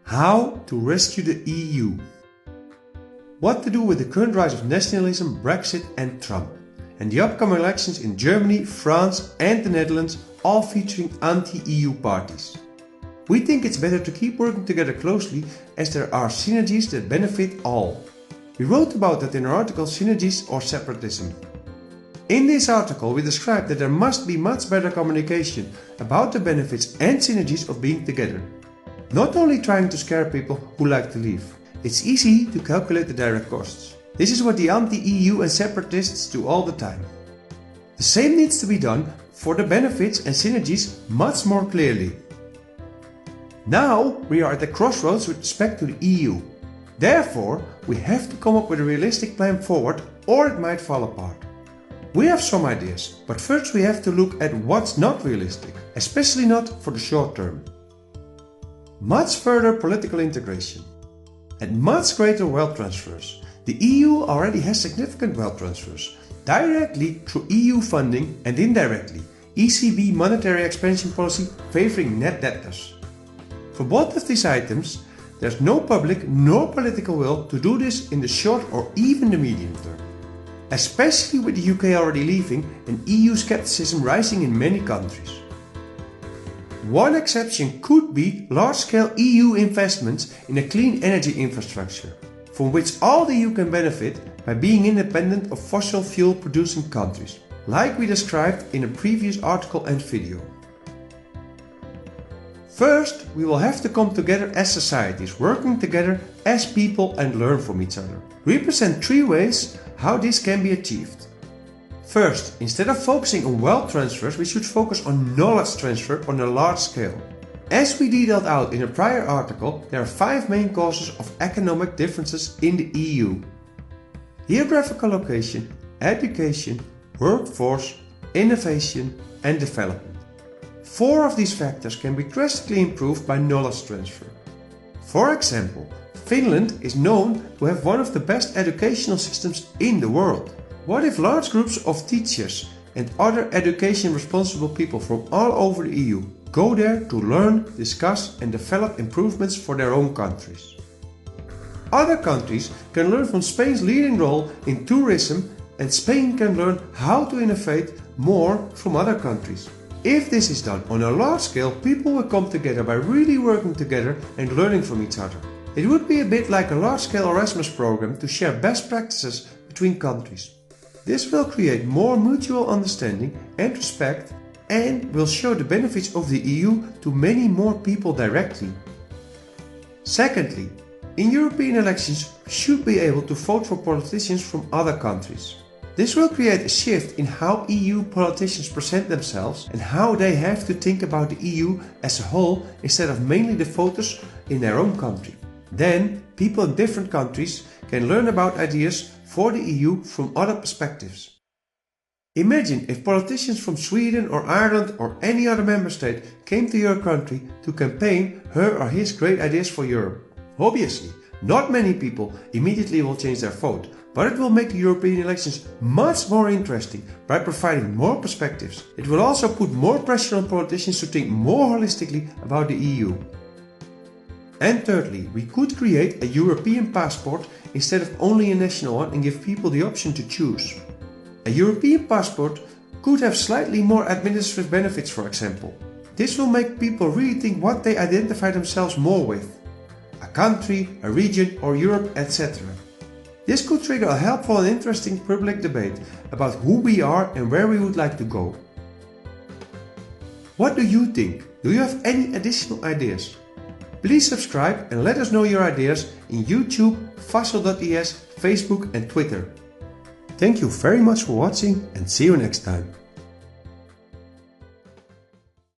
How to rescue the EU. What to do with the current rise of nationalism, Brexit and Trump, and the upcoming elections in Germany, France and the Netherlands, all featuring anti-EU parties. We think it's better to keep working together closely as there are synergies that benefit all. We wrote about that in our article Synergies or Separatism. In this article we describe that there must be much better communication about the benefits and synergies of being together. Not only trying to scare people who like to leave. It's easy to calculate the direct costs. This is what the anti-EU and separatists do all the time. The same needs to be done for the benefits and synergies much more clearly. Now we are at the crossroads with respect to the EU. Therefore, we have to come up with a realistic plan forward or it might fall apart. We have some ideas, but first we have to look at what's not realistic, especially not for the short term. Much further political integration and much greater wealth transfers. The EU already has significant wealth transfers, directly through EU funding and indirectly ECB monetary expansion policy favouring net debtors. For both of these items, there's no public nor political will to do this in the short or even the medium term. Especially with the UK already leaving and EU scepticism rising in many countries. One exception could be large-scale EU investments in a clean energy infrastructure, from which all the EU can benefit by being independent of fossil fuel producing countries, like we described in a previous article and video. First, we will have to come together as societies, working together as people and learn from each other. We present 3 ways how this can be achieved. First, instead of focusing on wealth transfers, we should focus on knowledge transfer on a large scale. As we detailed out in a prior article, there are 5 main causes of economic differences in the EU. Geographical location, education, workforce, innovation and development. 4 of these factors can be drastically improved by knowledge transfer. For example, Finland is known to have one of the best educational systems in the world. What if large groups of teachers and other education responsible people from all over the EU go there to learn, discuss and develop improvements for their own countries? Other countries can learn from Spain's leading role in tourism and Spain can learn how to innovate more from other countries. If this is done on a large scale, people will come together by really working together and learning from each other. It would be a bit like a large-scale Erasmus program to share best practices between countries. This will create more mutual understanding and respect and will show the benefits of the EU to many more people directly. Secondly, in European elections we should be able to vote for politicians from other countries. This will create a shift in how EU politicians present themselves and how they have to think about the EU as a whole instead of mainly the voters in their own country. Then, people in different countries can learn about ideas for the EU from other perspectives. Imagine if politicians from Sweden or Ireland or any other member state came to your country to campaign her or his great ideas for Europe. Obviously, not many people immediately will change their vote, but it will make the European elections much more interesting by providing more perspectives. It will also put more pressure on politicians to think more holistically about the EU. And thirdly, we could create a European passport instead of only a national one and give people the option to choose. A European passport could have slightly more administrative benefits, for example. This will make people really think what they identify themselves more with. A country, a region or Europe, etc. This could trigger a helpful and interesting public debate about who we are and where we would like to go. What do you think? Do you have any additional ideas? Please subscribe and let us know your ideas in YouTube, Fazil.es, Facebook and Twitter. Thank you very much for watching and see you next time.